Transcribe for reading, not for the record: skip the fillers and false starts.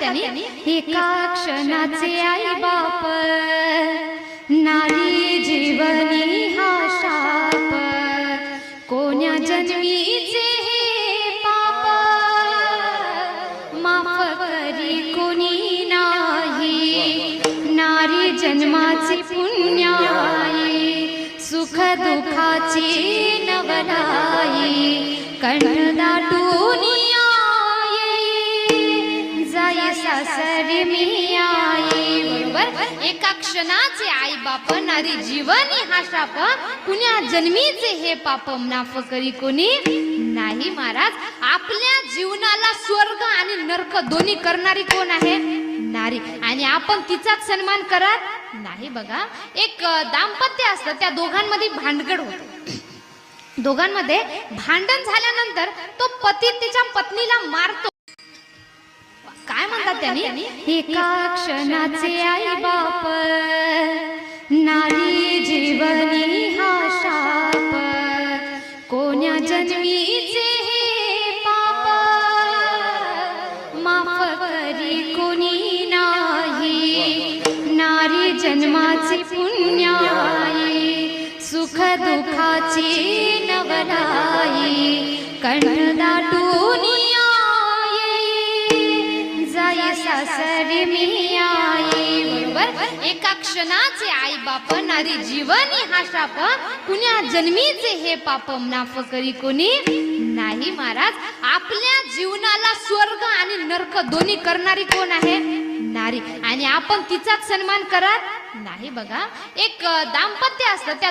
त्यांनी, एका क्षणाचे आई बाप नारी जीवनी हा शाप, कोण्या जन्मीचे हे पाप माफ करी कोणी नाही, नारी जन्माची पुण्याई सुख दुःखाची नवलाई, कण दाटून जाई सासरी मी आई. बरोबर, एका क्षणाचे आई बाप नारी जीवनी हा शाप, कुण्या जन्मीचे हे पाप माफ करी कोणी नाही. महाराज, आपल्या जीवनाला स्वर्ग आणि नरक दोन्ही करणारी कोण आहे? नारी. आणि आपण तिचाच सन्मान करत नाही. बघा, एक दाम्पत्य असतं, त्या दोघांमध्ये भांडगड होतं. दोघांमध्ये भांडण झाल्यानंतर तो पती त्याच्या पत्नीला मारतो. काय म्हणतात त्यांनी, एका क्षणाचे आई बाप नारी जीवनी हा शाप, कोण्या जन्मीचे हे पाप माफ करी कोणी नाही, नारी जन्माची पुण्याई सुख दुःखाची नवलाई, कण दाटून जाई सासरी मी आई. बरोबर, एका क्षणाचे आई बाप नारी जीवनी हा शाप, कुण्या जन्मीचे हे पाप माफ करी कोणी नाही. महाराज, आपल्या जीवनाला स्वर्ग आणि नरक दोन्ही करणारी कोण आहे? नारी. आणि आपण तिचाच सन्मान करत नाही. बघा, एक दाम्पत्य असतं, त्या